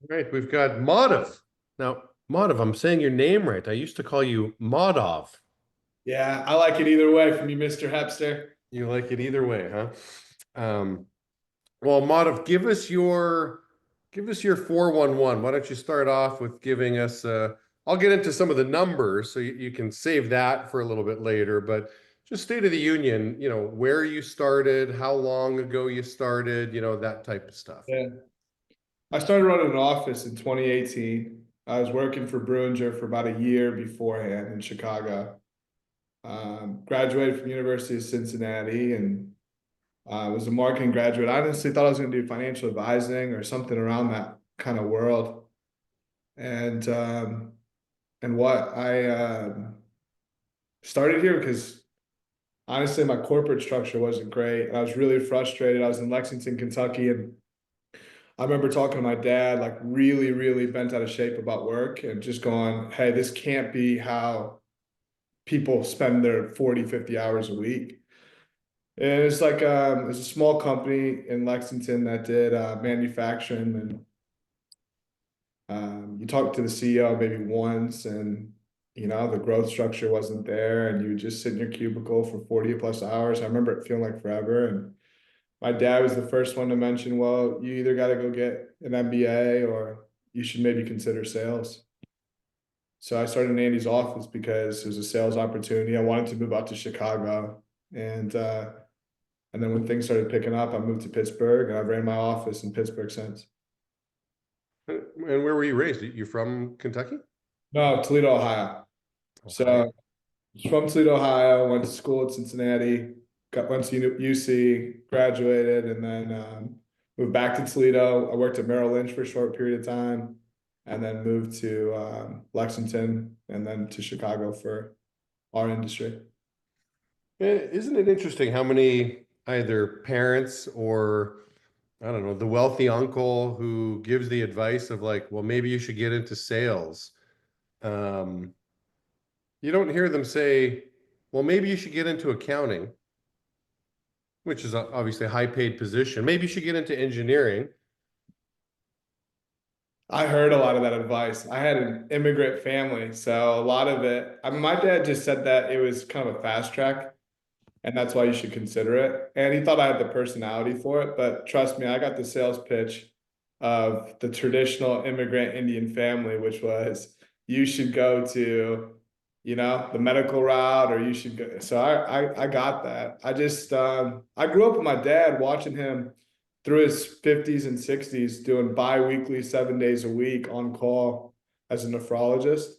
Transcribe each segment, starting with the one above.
Right, we've got Madhav. Now, Madhav, I'm saying your name right. I used to call you Madhav. Yeah, I like it either way from you, Mr. Hepster. You like it either way, huh? Um, well, Madhav, give us your 411. Why don't you start off with giving us I'll get into some of the numbers so you can save that for a little bit later, but just State of the Union, where you started, how long ago you started, that type of stuff. Yeah. I started running an office in 2018. I was working for Bruinger for about a year beforehand in Chicago. Graduated from University of Cincinnati and was a marketing graduate. I honestly thought I was going to do financial advising or something around that kind of world. And what I started here because honestly my corporate structure wasn't great, and I was really frustrated. I was in Lexington, Kentucky, and I remember talking to my dad, like really, really bent out of shape about work and just going, hey, this can't be how people spend their 40, 50 hours a week. And it's like, it's a small company in Lexington that did manufacturing. And you talk to the CEO maybe once, and, the growth structure wasn't there. And you would just sit in your cubicle for 40 plus hours. I remember it feeling like forever. And my dad was the first one to mention, well, you either got to go get an MBA or you should maybe consider sales. So I started in Andy's office because it was a sales opportunity. I wanted to move out to Chicago. And then when things started picking up, I moved to Pittsburgh, and I've ran my office in Pittsburgh since. And where were you raised? You from Kentucky? No, Toledo, Ohio. Ohio. So from Toledo, Ohio, went to school at Cincinnati, went to UC, graduated, and then moved back to Toledo. I worked at Merrill Lynch for a short period of time, and then moved to Lexington, and then to Chicago for our industry. Isn't it interesting how many either parents or I don't know, the wealthy uncle who gives the advice of like, well, maybe you should get into sales. Um, you don't hear them say, well, maybe you should get into accounting, which is obviously a high paid position. Maybe you should get into engineering. I heard a lot of that advice. I had an immigrant family, so a lot of it. I mean, my dad just said that it was kind of a fast track, and that's why you should consider it. And he thought I had the personality for it, but trust me, I got the sales pitch of the traditional immigrant Indian family, which was you should go to, the medical route, or you should go. So I got that. I grew up with my dad, watching him through his 50s and 60s doing bi-weekly 7 days a week on call as a nephrologist.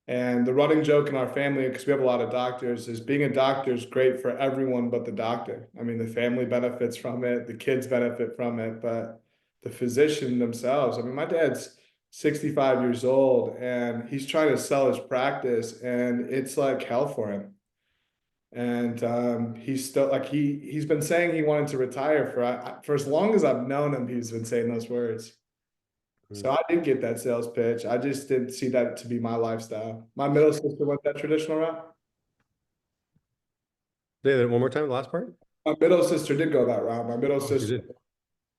And the running joke in our family, because we have a lot of doctors, is being a doctor is great for everyone but the doctor. I mean, the family benefits from it, the kids benefit from it, but the physician themselves. I mean, my dad's 65 years old and he's trying to sell his practice, and it's like hell for him. And he's still like he's been saying he wanted to retire for as long as I've known him. He's been saying those words. So I did get that sales pitch. I just didn't see that to be my lifestyle. My middle sister went that traditional route. Say that one more time, the last part. My middle sister did go that route. My middle Oh, she sister, did.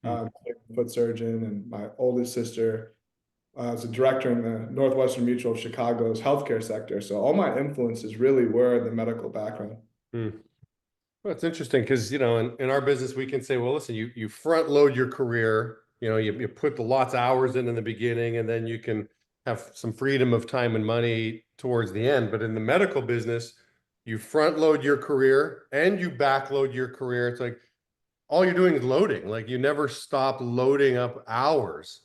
Hmm. foot surgeon, and my oldest sister was a director in the Northwestern Mutual of Chicago's healthcare sector. So all my influences really were in the medical background. Hmm. Well, it's interesting because, in our business, we can say, well, listen, you front load your career, you put the lots of hours in the beginning, and then you can have some freedom of time and money towards the end. But in the medical business, you front load your career and you back load your career. It's like all you're doing is loading. Like you never stop loading up hours.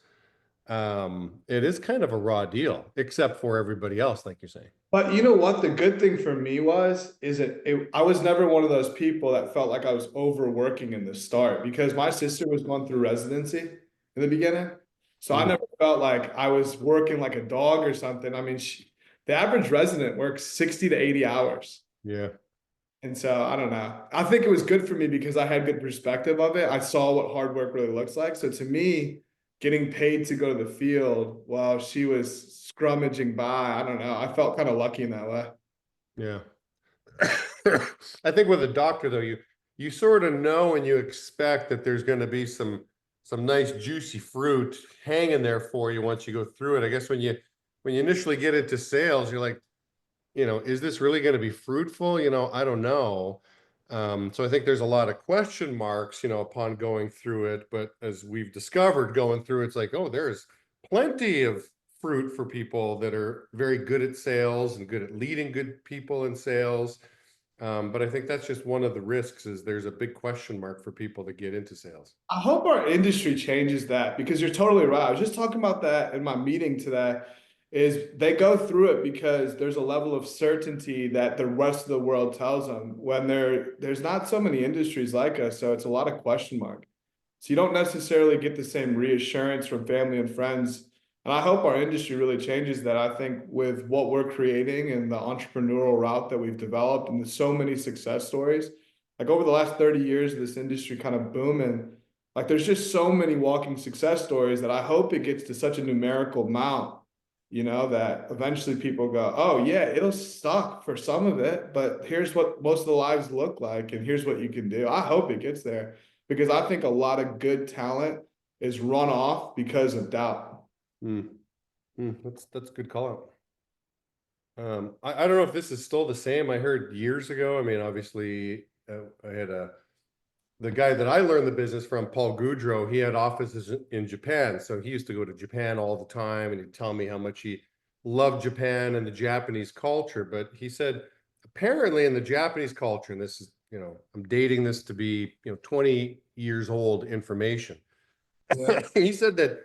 It is kind of a raw deal, except for everybody else, like you're saying. But you know what? The good thing for me is I was never one of those people that felt like I was overworking in the start, because my sister was going through residency in the beginning. So I Hmm. never felt like I was working like a dog or something. I mean, the average resident works 60 to 80 hours. Yeah. And so I don't know. I think it was good for me because I had good perspective of it. I saw what hard work really looks like. So to me, getting paid to go to the field while she was scrummaging by, I don't know. I felt kind of lucky in that way. Yeah. I think with a doctor though, you sort of know and you expect that there's going to be some some nice juicy fruit hanging there for you once you go through it. I guess when you initially get into sales, you're like, is this really going to be fruitful? I don't know. So I think there's a lot of question marks, upon going through it. But as we've discovered going through, it's like, oh, there's plenty of fruit for people that are very good at sales and good at leading good people in sales. But I think that's just one of the risks is there's a big question mark for people that get into sales. I hope our industry changes that because you're totally right. I was just talking about that in my meeting today. Is they go through it because there's a level of certainty that the rest of the world tells them when there's not so many industries like us, so it's a lot of question mark. So you don't necessarily get the same reassurance from family and friends. And I hope our industry really changes that. I think with what we're creating and the entrepreneurial route that we've developed and there's so many success stories, like over the last 30 years, this industry kind of booming. Like there's just so many walking success stories that I hope it gets to such a numerical amount, that eventually people go, oh yeah, it'll suck for some of it, but here's what most of the lives look like, and here's what you can do. I hope it gets there because I think a lot of good talent is run off because of doubt. Mm, that's a good call out. I don't know if this is still the same. I heard years ago. I mean, obviously, I had the guy that I learned the business from, Paul Goudreau. He had offices in Japan, so he used to go to Japan all the time, and he'd tell me how much he loved Japan and the Japanese culture. But he said apparently in the Japanese culture, and this is, I'm dating this to be, 20 years old information. Yeah. He said that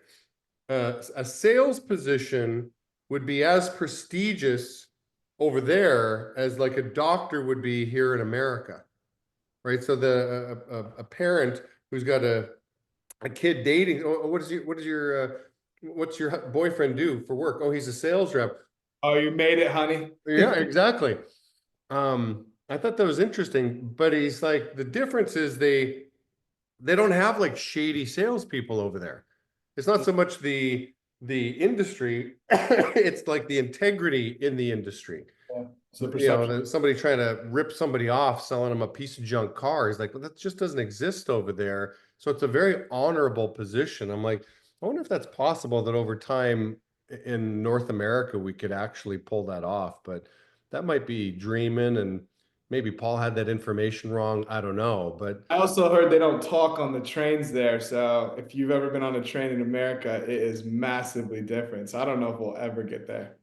a sales position would be as prestigious over there as like a doctor would be here in America, right? So a parent who's got a kid dating, oh, what's your boyfriend do for work? Oh, he's a sales rep. Oh, you made it, honey. Yeah, exactly. I thought that was interesting, but he's like, the difference is they don't have like shady salespeople over there. It's not so much the industry, it's like the integrity in the industry. Yeah. So the perception. Somebody trying to rip somebody off, selling them a piece of junk car. He's like, well, that just doesn't exist over there. So it's a very honorable position. I'm like, I wonder if that's possible that over time in North America we could actually pull that off. But that might be dreaming, and maybe Paul had that information wrong. I don't know, but I also heard they don't talk on the trains there. So if you've ever been on a train in America, it is massively different. So I don't know if we'll ever get there.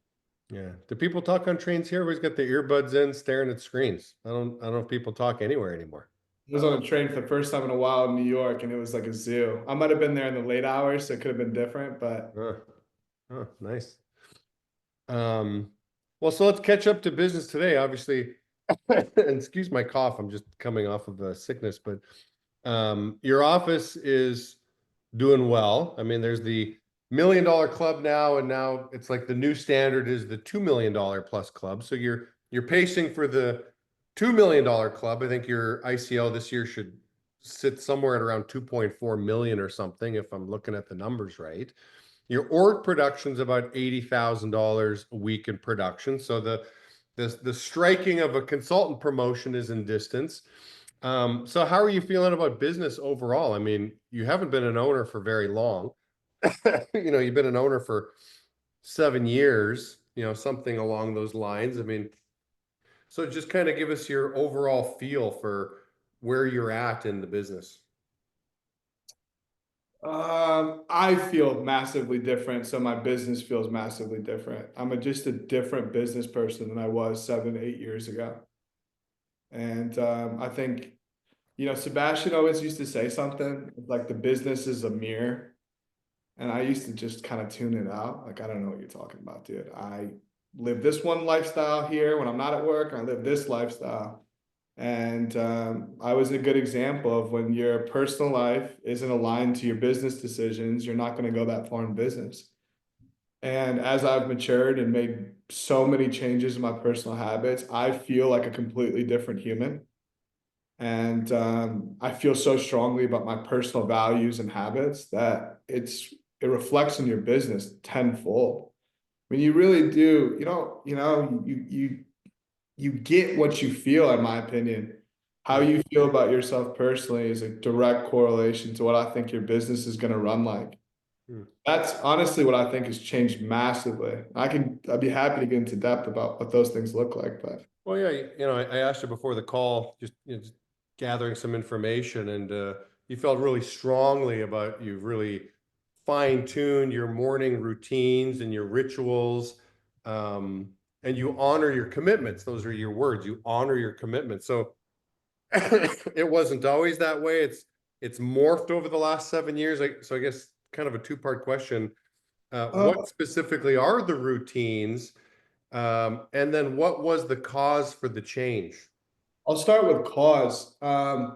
yeah. Do people talk on trains here? Everybody's got their earbuds in, staring at screens. I don't know if people talk anywhere anymore. I was on a train for the first time in a while in New York, and it was like a zoo. I might have been there in the late hours, so it could have been different, but Oh, nice. Well, so let's catch up to business today. Obviously, and excuse my cough. I'm just coming off of a sickness, but your office is doing well. I mean, there's the $1 million club now, and now it's like the new standard is the $2 million plus club. So you're pacing for the $2 million club. I think your ICL this year should sit somewhere at around 2.4 million or something, if I'm looking at the numbers right. Your org production's about $80,000 a week in production. So the striking of a consultant promotion is in distance. So how are you feeling about business overall? I mean, you haven't been an owner for very long. You've been an owner for 7 years, something along those lines. I mean, so just kind of give us your overall feel for where you're at in the business. I feel massively different. So my business feels massively different. Just a different business person than I was 7, 8 years ago. And I think, Sebastian always used to say something like the business is a mirror. And I used to just kind of tune it out. Like, I don't know what you're talking about, dude. I live this one lifestyle here when I'm not at work. I live this lifestyle. And I was a good example of when your personal life isn't aligned to your business decisions, you're not going to go that far in business. And as I've matured and made so many changes in my personal habits, I feel like a completely different human. And I feel so strongly about my personal values and habits that it reflects in your business tenfold. I mean, you really do, you get what you feel, in my opinion. how you feel about yourself personally is a direct correlation to what I think your business is going to run like. Hmm. That's honestly what I think has changed massively. I'd be happy to get into depth about what those things look like, but Well, yeah, I asked you before the call, just gathering some information, and you felt really strongly about you've really fine-tuned your morning routines and your rituals, and you honor your commitments. Those are your words. You honor your commitments. So it wasn't always that way. It's morphed over the last 7 years. So I guess kind of a two-part question. What uh, specifically are the routines? And then what was the cause for the change? I'll start with cause. I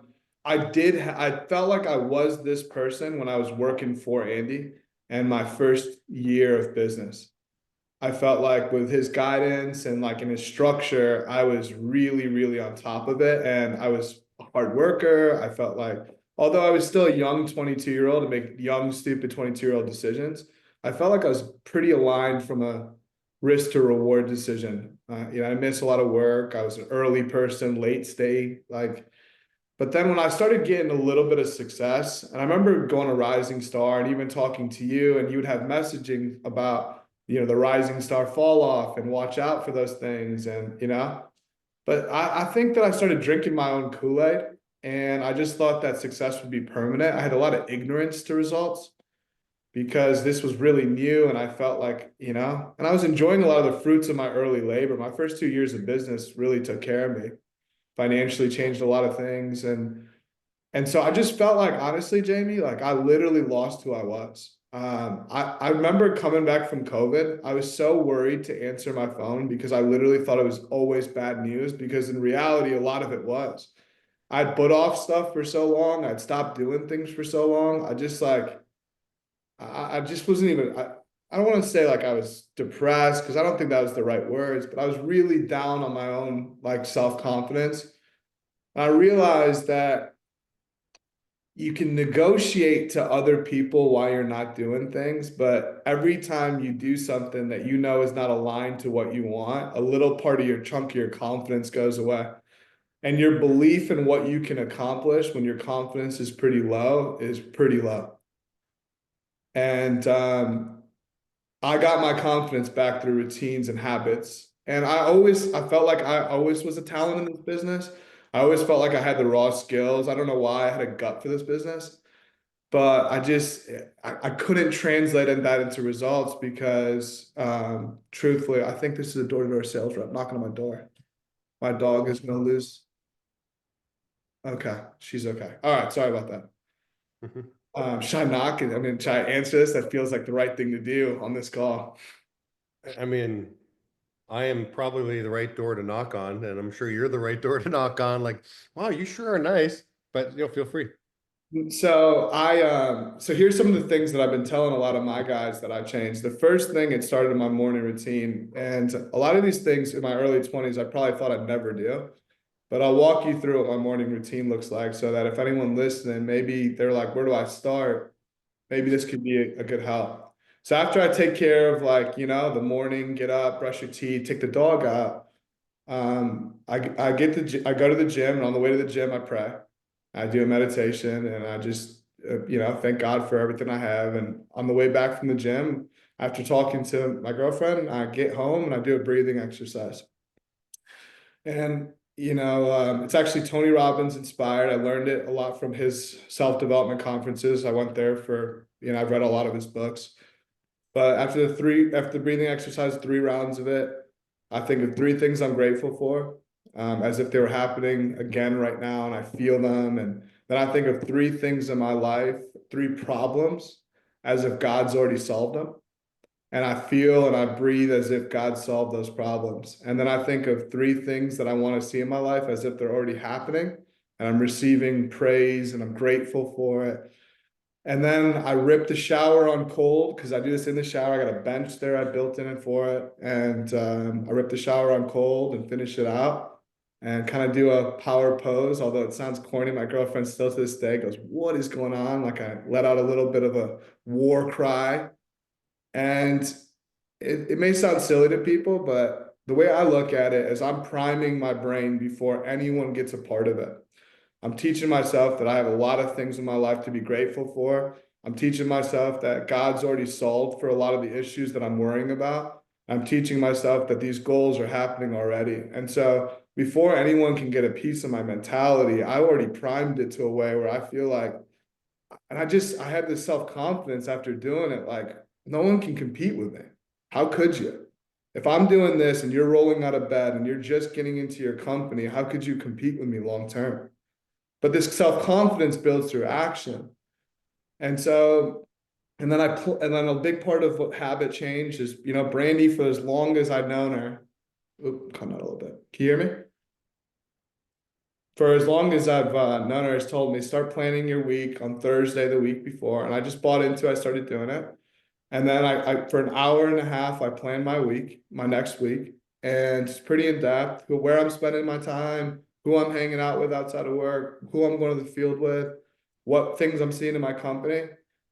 felt like I was this person when I was working for Andy and my first year of business. I felt like with his guidance and like in his structure, I was really, really on top of it. And I was a hard worker. I felt like, although I was still a young 22-year-old to make young, stupid 22-year-old decisions, I felt like I was pretty aligned from a risk to reward decision. I missed a lot of work. I was an early person, late stay, but then when I started getting a little bit of success, and I remember going to Rising Star and even talking to you, and you would have messaging about, the Rising Star fall off and watch out for those things. But I think that I started drinking my own Kool-Aid and I just thought that success would be permanent. I had a lot of ignorance to results because this was really new and I felt like, and I was enjoying a lot of the fruits of my early labor. My first 2 years of business really took care of me, financially changed a lot of things. And so I just felt like, honestly, Jamie, like I literally lost who I was. I remember coming back from COVID. I was so worried to answer my phone because I literally thought it was always bad news because in reality, a lot of it was. I'd put off stuff for so long. I'd stopped doing things for so long. I just wasn't even, I don't want to say like I was depressed because I don't think that was the right words, but I was really down on my own like self-confidence. I realized that you can negotiate to other people while you're not doing things, but every time you do something that you know is not aligned to what you want, a little part of your chunk of your confidence goes away. And your belief in what you can accomplish when your confidence is pretty low is pretty low. And I got my confidence back through routines and habits. And I felt like I always was a talent in this business. I always felt like I had the raw skills. I don't know why I had a gut for this business, but I couldn't translate that into results because truthfully, I think this is a door-to-door sales rep knocking on my door. My dog is gonna lose. Okay, she's okay. All right, sorry about that. Should I knock? I mean, should I answer this? That feels like the right thing to do on this call. I mean, I am probably the right door to knock on, and I'm sure you're the right door to knock on. Like, wow, you sure are nice, but feel free. So here's some of the things that I've been telling a lot of my guys that I changed. The first thing, it started in my morning routine, and a lot of these things in my early 20s, I probably thought I'd never do. But I'll walk you through what my morning routine looks like so that if anyone listening, maybe they're like, where do I start? Maybe this could be a good help. So after I take care of like, the morning, get up, brush your teeth, take the dog out, I go to the gym, and on the way to the gym, I pray. I do a meditation, and I just thank God for everything I have. And on the way back from the gym, after talking to my girlfriend, I get home and I do a breathing exercise. And it's actually Tony Robbins inspired. I learned it a lot from his self-development conferences. I went there for, I've read a lot of his books. But after the breathing exercise, 3 rounds of it, I think of 3 things I'm grateful for, as if they were happening again right now, and I feel them. And then I think of 3 things in my life, 3 problems, as if God's already solved them. And I feel and I breathe as if God solved those problems. And then I think of 3 things that I want to see in my life as if they're already happening, and I'm receiving praise and I'm grateful for it. And then I rip the shower on cold because I do this in the shower. I got a bench there I built in it for it. And I rip the shower on cold and finish it out and kind of do a power pose. Although it sounds corny, my girlfriend still to this day goes, "What is going on?" Like I let out a little bit of a war cry. And it may sound silly to people, but the way I look at it is I'm priming my brain before anyone gets a part of it. I'm teaching myself that I have a lot of things in my life to be grateful for. I'm teaching myself that God's already solved for a lot of the issues that I'm worrying about. I'm teaching myself that these goals are happening already. And so before anyone can get a piece of my mentality, I already primed it to a way where I feel like, and I had this self-confidence after doing it, like no one can compete with me. How could you? If I'm doing this and you're rolling out of bed and you're just getting into your company, how could you compete with me long term? But this self-confidence builds through action. And so, and then a big part of what habit change is, Brandy, for as long as I've known her, come out a little bit. Can you hear me? For as long as I've known her, has told me, start planning your week on Thursday, the week before. And I just bought into it. I started doing it. And then I for an hour and a half, I plan my week, my next week. And it's pretty in depth, where I'm spending my time, who I'm hanging out with outside of work, who I'm going to the field with, what things I'm seeing in my company.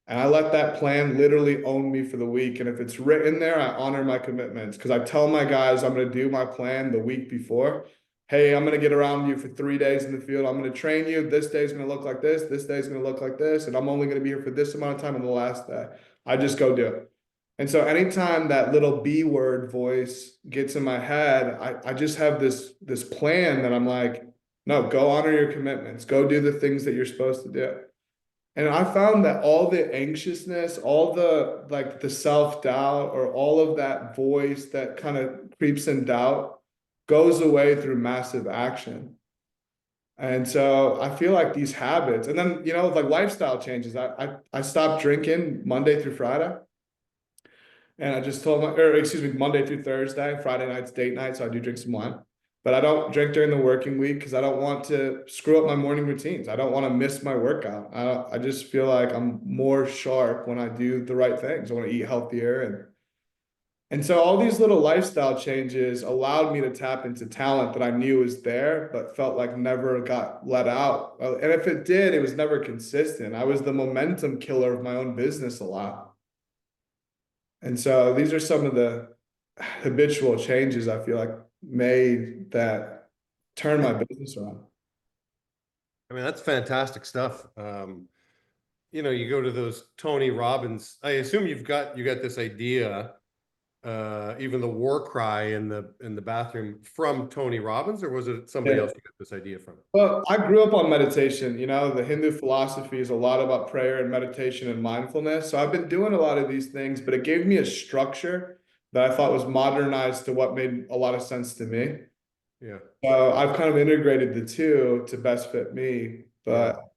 And I let that plan literally own me for the week. And if it's written there, I honor my commitments, because I tell my guys I'm going to do my plan the week before. Hey, I'm going to get around you for 3 days in the field. I'm going to train you. This day is going to look like this. This day is going to look like this. And I'm only going to be here for this amount of time on the last day. I just go do it. And so anytime that little B word voice gets in my head, I just have this plan that I'm like, no, go honor your commitments. Go do the things that you're supposed to do. And I found that all the anxiousness, all the like the self-doubt, or all of that voice that kind of creeps in doubt goes away through massive action. And so I feel like these habits, and then, like lifestyle changes. I stopped drinking Monday through Friday. And I just told Monday through Thursday. Friday night's date night, so I do drink some wine. But I don't drink during the working week because I don't want to screw up my morning routines. I don't want to miss my workout. I just feel like I'm more sharp when I do the right things. I want to eat healthier, and so all these little lifestyle changes allowed me to tap into talent that I knew was there, but felt like never got let out. And if it did, it was never consistent. I was the momentum killer of my own business a lot. And so these are some of the habitual changes I feel like made that turn my business around. I mean, that's fantastic stuff. You go to those Tony Robbins. I assume you got this idea, even the war cry in the bathroom, from Tony Robbins, or was it somebody Yeah. else you got this idea from? Well, I grew up on meditation. The Hindu philosophy is a lot about prayer and meditation and mindfulness. So I've been doing a lot of these things, but it gave me a structure that I thought was modernized to what made a lot of sense to me. Yeah. So I've kind of integrated the two to best fit me. But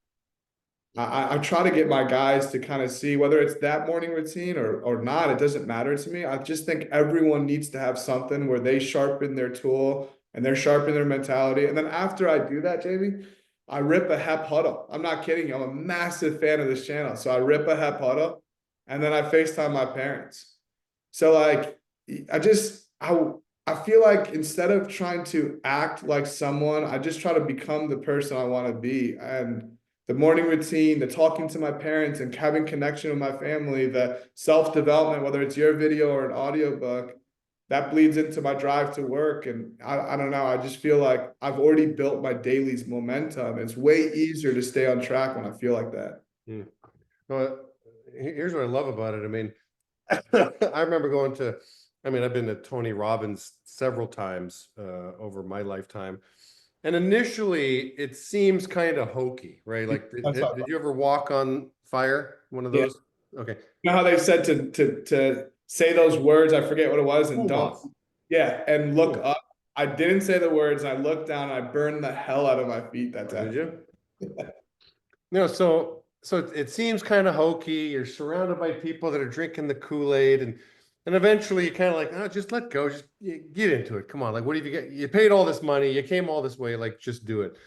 I try to get my guys to kind of see whether it's that morning routine or not. It doesn't matter to me. I just think everyone needs to have something where they sharpen their tool and they're sharpening their mentality. And then after I do that, Jamie, I rip a hep huddle. I'm not kidding you. I'm a massive fan of this channel. So I rip a hep huddle and then I FaceTime my parents. So like I feel like instead of trying to act like someone, I just try to become the person I want to be. And the morning routine, the talking to my parents and having connection with my family, the self-development, whether it's your video or an audiobook, that bleeds into my drive to work. And I don't know, I just feel like I've already built my daily's momentum. It's way easier to stay on track when I feel like that. Well, here's what I love about it. I mean, I remember I've been to Tony Robbins several times over my lifetime. And initially, it seems kind of hokey, right? Like, did you ever walk on fire? One of Yeah. those? Okay. You know how they said to say those words, I forget what it was, and Cool don't, boss. yeah, and look Cool. up. I didn't say the words, I looked down, I burned the hell out of my feet that Oh, did time. you? No, so it seems kind of hokey. You're surrounded by people that are drinking the Kool-Aid, and eventually you kind of like, oh, just let go, just get into it. Come on, like, what do you get? You paid all this money, you came all this way, like, just do it.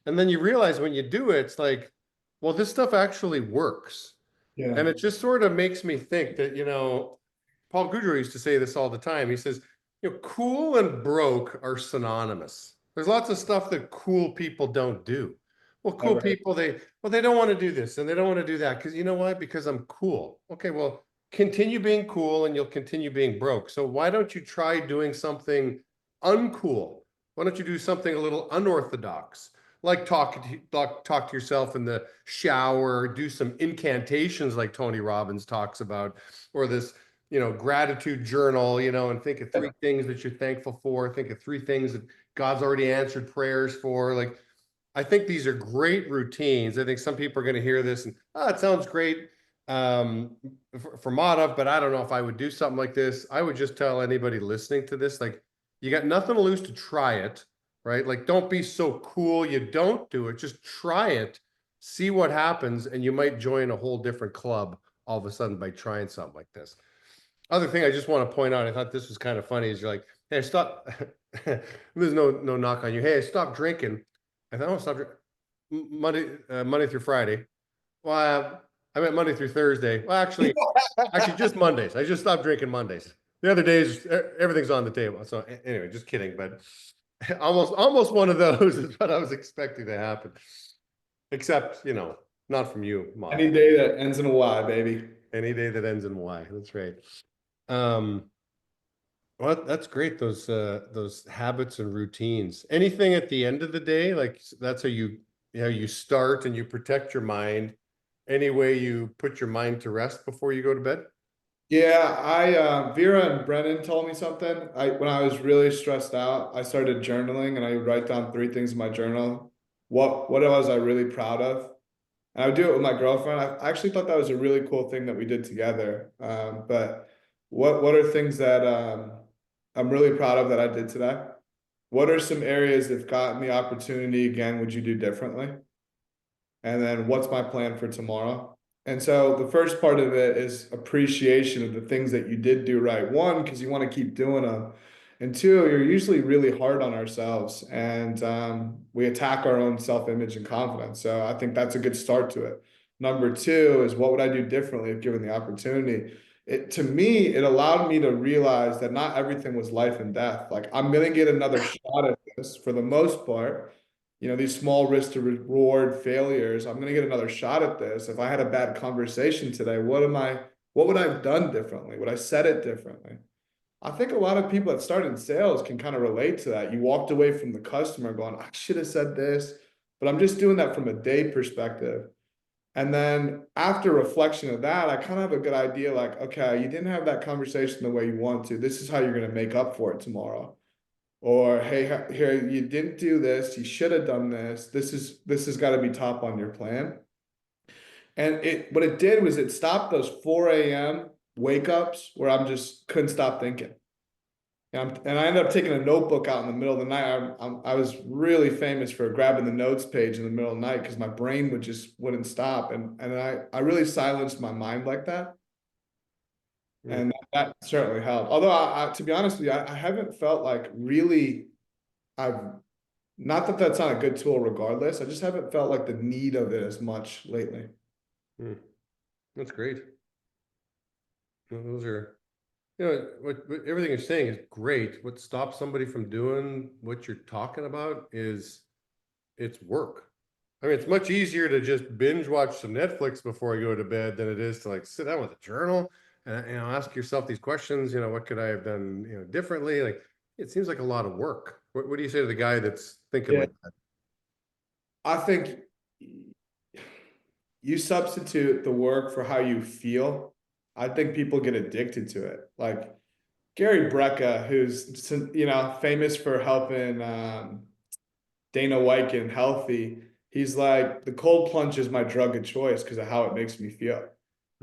And then you realize when you do it, it's like, well, this stuff actually works. Yeah. And it just sort of makes me think that, Paul Goudreau used to say this all the time. He says, cool and broke are synonymous. There's lots of stuff that cool people don't do. Well, cool Right. people, they don't want to do this and they don't want to do that because you know why? Because I'm cool. Okay, well, continue being cool and you'll continue being broke. So why don't you try doing something uncool? Why don't you do something a little unorthodox? like talk to yourself in the shower, do some incantations like Tony Robbins talks about, or this, gratitude journal, and think of three things that you're thankful for. Think of three things that God's already answered prayers for. Like, I think these are great routines. I think some people are going to hear this and, oh, it sounds great for Madhav, but I don't know if I would do something like this. I would just tell anybody listening to this, like, you got nothing to lose to try it, right? Like, don't be so cool you don't do it. Just try it, see what happens, and you might join a whole different club all of a sudden by trying something like this. Other thing I just want to point out, I thought this was kind of funny, is you're like, hey, stop. There's no knock on you. Hey, stop drinking. I thought, oh, stop drinking. Monday through Friday. Well, I meant Monday through Thursday. Well, actually just Mondays. I just stopped drinking Mondays. The other days, everything's on the table. So anyway, just kidding. But almost one of those is what I was expecting to happen. Except, not from you, Mom. Any day that ends in a Y, baby. Any day that ends in Y. That's right. Well, that's great. Those habits and routines. Anything at the end of the day, like that's how you start and you protect your mind. Any way you put your mind to rest before you go to bed? Yeah, I Vera and Brennan told me something. When I was really stressed out, I started journaling and I would write down three things in my journal. What was I really proud of? And I would do it with my girlfriend. I actually thought that was a really cool thing that we did together. But what are things that I'm really proud of that I did today? What are some areas that have gotten the opportunity again, would you do differently? And then what's my plan for tomorrow? And so the first part of it is appreciation of the things that you did do right. One, because you want to keep doing them. And two, you're usually really hard on ourselves and we attack our own self-image and confidence. So I think that's a good start to it. Number two is what would I do differently if given the opportunity? To me, it allowed me to realize that not everything was life and death. Like I'm going to get another shot at this for the most part. These small risk to reward failures, I'm going to get another shot at this. If I had a bad conversation today, what would I have done differently? Would I said it differently? I think a lot of people that start in sales can kind of relate to that. You walked away from the customer going, I should have said this, but I'm just doing that from a day perspective. And then after reflection of that, I kind of have a good idea like, okay, you didn't have that conversation the way you want to. This is how you're going to make up for it tomorrow. Or, hey, here, you didn't do this. You should have done this. This has got to be top on your plan. And what it did was it stopped those 4 a.m. wake ups where I'm just couldn't stop thinking. And I ended up taking a notebook out in the middle of the night. I was really famous for grabbing the notes page in the middle of the night because my brain wouldn't stop. And I really silenced my mind like that. And that certainly helped. Although, to be honest with you, I haven't felt like really, not that that's not a good tool regardless. I just haven't felt like the need of it as much lately. That's great. Well, those are, what everything you're saying is great. What stops somebody from doing what you're talking about is it's work. I mean, it's much easier to just binge watch some Netflix before you go to bed than it is to like sit down with a journal and ask yourself these questions. What could I have done differently? Like it seems like a lot of work. What do you say to the guy that's thinking like that? I think you substitute the work for how you feel. I think people get addicted to it. Like Gary Brecka, who's famous for helping Dana White get healthy. He's like, the cold plunge is my drug of choice because of how it makes me feel.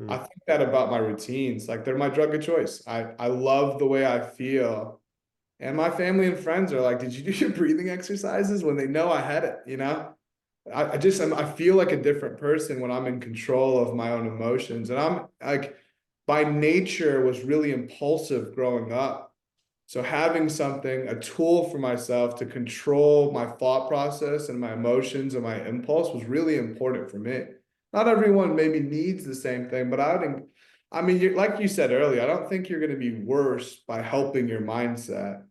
I think that about my routines. Like they're my drug of choice. I love the way I feel. And my family and friends are like, did you do your breathing exercises when they know I had it, I feel like a different person when I'm in control of my own emotions. And I'm like, by nature was really impulsive growing up. So having a tool for myself to control my thought process and my emotions and my impulse was really important for me. Not everyone maybe needs the same thing, but like you said earlier, I don't think you're going to be worse by helping your mindset.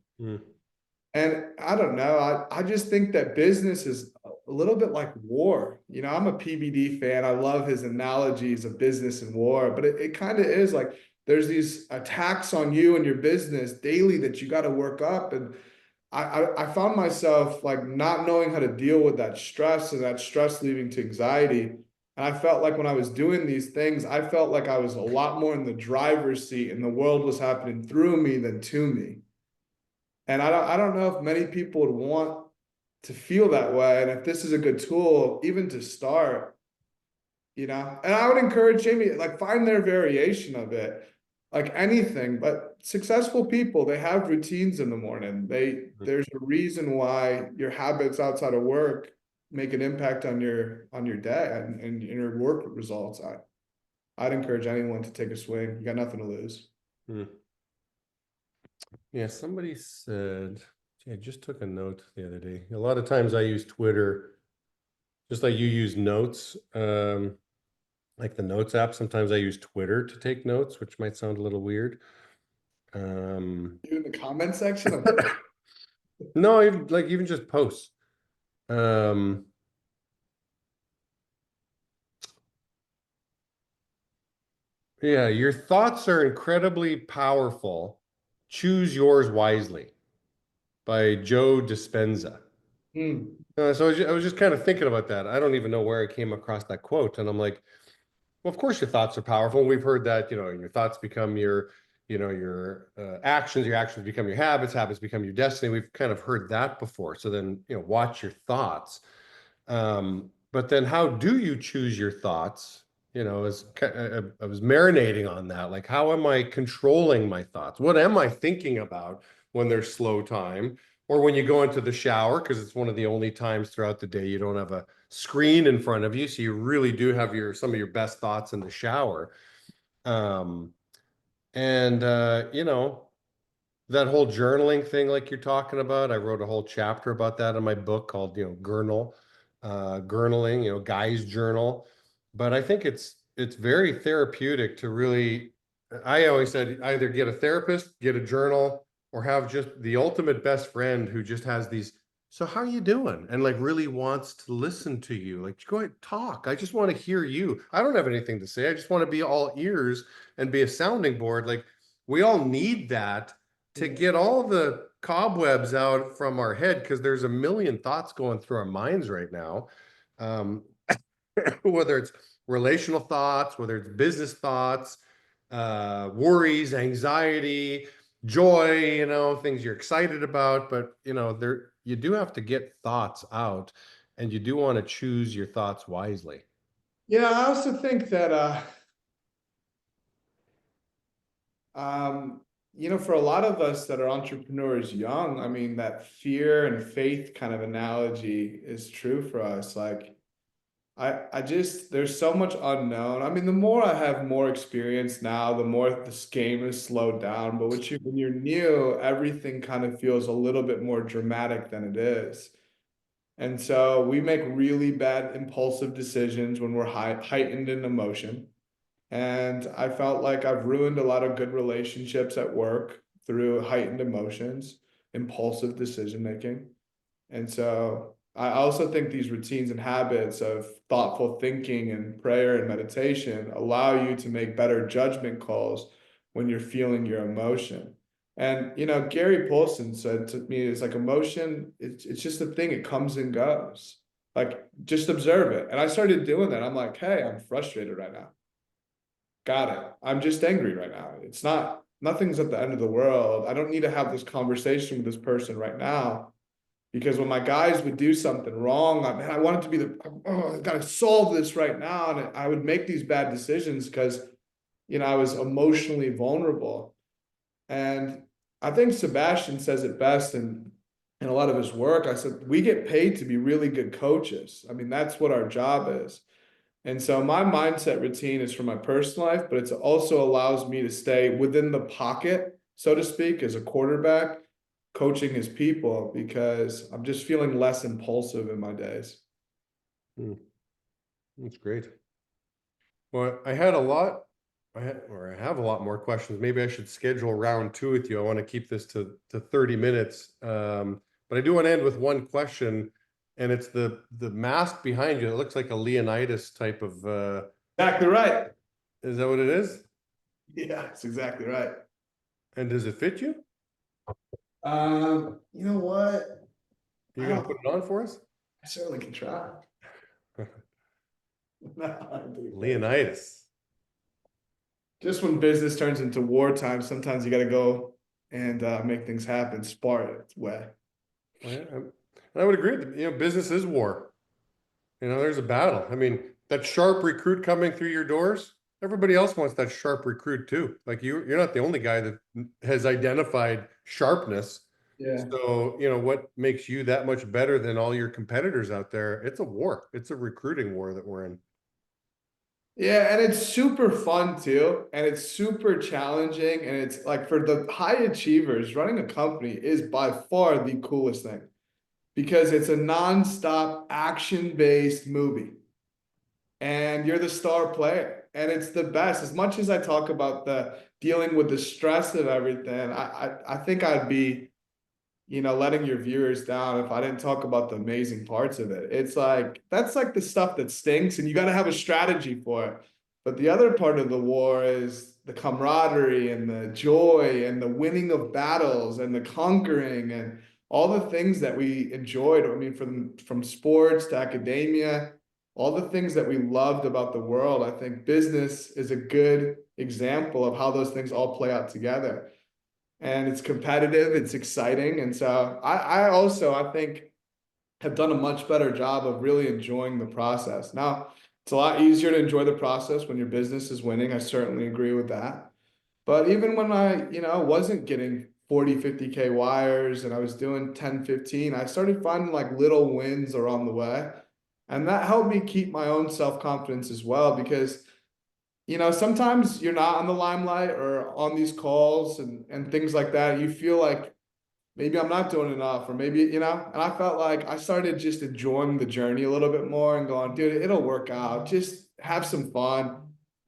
And I don't know, I just think that business is a little bit like war. I'm a PBD fan. I love his analogies of business and war, but it kind of is like, there's these attacks on you and your business daily that you got to work up. And I found myself like not knowing how to deal with that stress and that stress leading to anxiety. And I felt like when I was doing these things, I felt like I was a lot more in the driver's seat and the world was happening through me than to me. And I don't know if many people would want to feel that way. And if this is a good tool, even to start, and I would encourage Jamie, like find their variation of it, like anything, but successful people, they have routines in the morning. There's a reason why your habits outside of work make an impact on your day and your work results. I'd encourage anyone to take a swing. You got nothing to lose. Hmm. Yeah, somebody said, gee, I just took a note the other day. A lot of times I use Twitter, just like you use notes, like the notes app. Sometimes I use Twitter to take notes, which might sound a little weird. In the comment section of No, even just posts. Um, yeah, your thoughts are incredibly powerful. Choose yours wisely by Joe Dispenza. Hmm. So I was just kind of thinking about that. I don't even know where I came across that quote, and I'm like, well, of course your thoughts are powerful. We've heard that, your thoughts become your actions, your actions become your habits, habits become your destiny. We've kind of heard that before. So then, watch your thoughts. But then how do you choose your thoughts? I was marinating on that. Like, how am I controlling my thoughts? What am I thinking about when there's slow time or when you go into the shower? Because it's one of the only times throughout the day you don't have a screen in front of you. So you really do have some of your best thoughts in the shower. Um, and, that whole journaling thing like you're talking about, I wrote a whole chapter about that in my book called journaling, guy's journal. But I think it's very therapeutic to really, I always said either get a therapist, get a journal, or have just the ultimate best friend who just has these, so how are you doing, and like really wants to listen to you. Like, go ahead, talk, I just want to hear you. I don't have anything to say, I just want to be all ears and be a sounding board. Like, we all need that to get all the cobwebs out from our head, because there's a million thoughts going through our minds right now. Um, whether it's relational thoughts, whether it's business thoughts, worries, anxiety, joy, things you're excited about. But there, you do have to get thoughts out, and you do want to choose your thoughts wisely. Yeah, I also think that Um, for a lot of us that are entrepreneurs young, I mean, that fear and faith kind of analogy is true for us. Like, I just, there's so much unknown. I mean, the more I have more experience now, the more this game is slowed down. But when you're new, everything kind of feels a little bit more dramatic than it is. And so we make really bad impulsive decisions when we're heightened in emotion. And I felt like I've ruined a lot of good relationships at work through heightened emotions, impulsive decision making. And so I also think these routines and habits of thoughtful thinking and prayer and meditation allow you to make better judgment calls when you're feeling your emotion. And Gary Paulson said to me, it's like emotion, it's just a thing, it comes and goes. Like just observe it. And I started doing that. I'm like, hey, I'm frustrated right now. Got it. I'm just angry right now. It's not, nothing's at the end of the world. I don't need to have this conversation with this person right now. Because when my guys would do something wrong, I wanted to be I gotta solve this right now. And I would make these bad decisions because, I was emotionally vulnerable. And I think Sebastian says it best in a lot of his work. I said, we get paid to be really good coaches. I mean, that's what our job is. And so my mindset routine is for my personal life, but it also allows me to stay within the pocket, so to speak, as a quarterback, coaching his people because I'm just feeling less impulsive in my days. Hmm, that's great. Well, I had a lot, I have a lot more questions. Maybe I should schedule round two with you. I want to keep this to 30 minutes. But I do want to end with one question, and it's the mask behind you. It looks like a Leonidas type of, Exactly right. is that what it is? Yeah, that's exactly right. And does it fit you? You know what? You I gonna don't. put it on for us? I certainly can try. No, I'm being kidding. Leonidas. Just when business turns into wartime, sometimes you got to go and make things happen. Spartan's way. Well, yeah, I would agree that, business is war. There's a battle. I mean, that sharp recruit coming through your doors, everybody else wants that sharp recruit too. Like you're not the only guy that has identified sharpness. Yeah. So, what makes you that much better than all your competitors out there? It's a war. It's a recruiting war that we're in. Yeah, and it's super fun too, and it's super challenging, and it's like for the high achievers, running a company is by far the coolest thing because it's a nonstop action-based movie, and you're the star player, and it's the best. As much as I talk about the dealing with the stress of everything, I think I'd be letting your viewers down if I didn't talk about the amazing parts of it. It's like that's like the stuff that stinks, and you got to have a strategy for it. But the other part of the war is the camaraderie and the joy and the winning of battles and the conquering and all the things that we enjoyed. I mean, from sports to academia, all the things that we loved about the world. I think business is a good example of how those things all play out together, and it's competitive, it's exciting. And so I also, I think, have done a much better job of really enjoying the process. Now, it's a lot easier to enjoy the process when your business is winning. I certainly agree with that. But even when I, wasn't getting 40, 50K wires and I was doing 10, 15, I started finding like little wins along the way. And that helped me keep my own self-confidence as well, because sometimes you're not on the limelight or on these calls and things like that. You feel like maybe I'm not doing enough, or maybe, and I felt like I started just enjoying the journey a little bit more and going, dude, it'll work out. Just have some fun.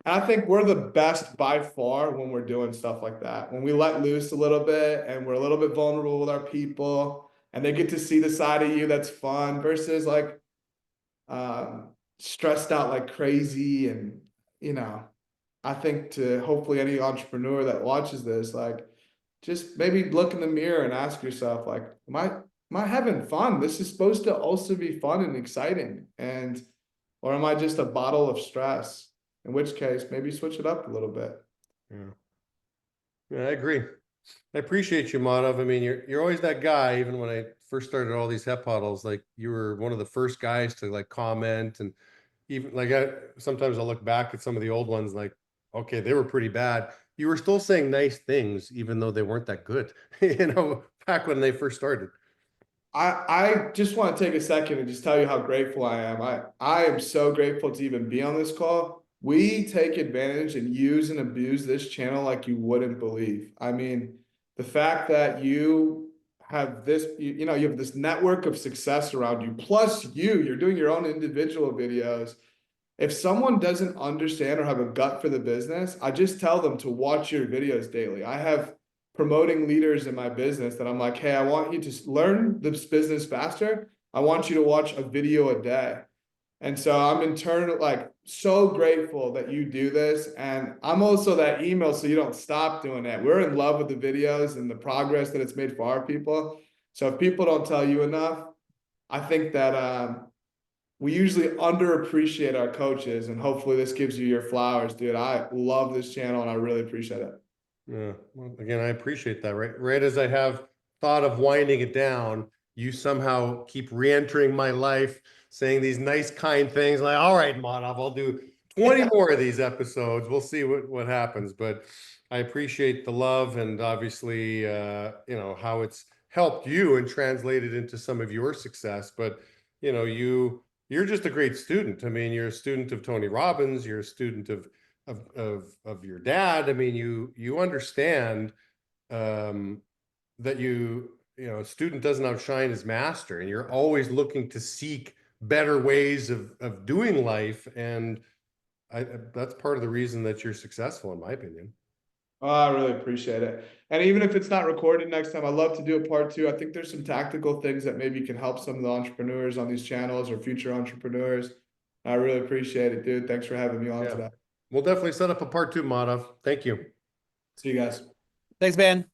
And I think we're the best by far when we're doing stuff like that. When we let loose a little bit and we're a little bit vulnerable with our people and they get to see the side of you that's fun versus like stressed out like crazy. And, you know, I think to hopefully any entrepreneur that watches this, like, just maybe look in the mirror and ask yourself, like, am I having fun? This is supposed to also be fun and exciting. And, or am I just a bottle of stress? In which case, maybe switch it up a little bit. Yeah. Yeah, I agree. I appreciate you, Madhav. I mean, you're always that guy. Even when I first started all these hep huddles, like you were one of the first guys to like comment, and even like sometimes I look back at some of the old ones, like, okay, they were pretty bad. You were still saying nice things, even though they weren't that good, back when they first started. I just want to take a second and just tell you how grateful I am. I am so grateful to even be on this call. We take advantage and use and abuse this channel like you wouldn't believe. I mean, the fact that you have this, you have this network of success around you, plus you're doing your own individual videos. If someone doesn't understand or have a gut for the business, I just tell them to watch your videos daily. I have promoting leaders in my business that I'm like, hey, I want you to learn this business faster. I want you to watch a video a day. And so I'm in turn like so grateful that you do this. And I'm also that email so you don't stop doing it. We're in love with the videos and the progress that it's made for our people. So if people don't tell you enough, I think that we usually underappreciate our coaches, and hopefully this gives you your flowers, dude. I love this channel and I really appreciate it. Yeah. Well, again, I appreciate that. Right as I have thought of winding it down, you somehow keep re-entering my life, saying these nice, kind things like, all right, Madhav, I'll do 20 more of these episodes. We'll see what happens. But I appreciate the love, and obviously, how it's helped you and translated into some of your success. But, you're just a great student. I mean, you're a student of Tony Robbins, you're a student of your dad. I mean, you understand that a student doesn't outshine his master, and you're always looking to seek better ways of doing life. And that's part of the reason that you're successful, in my opinion. Oh, I really appreciate it. And even if it's not recorded next time, I'd love to do a part two. I think there's some tactical things that maybe can help some of the entrepreneurs on these channels or future entrepreneurs. I really appreciate it, dude. Thanks for having me on Yeah, today. we'll definitely set up a part two, Madhav. Thank you. See you guys. Thanks, man.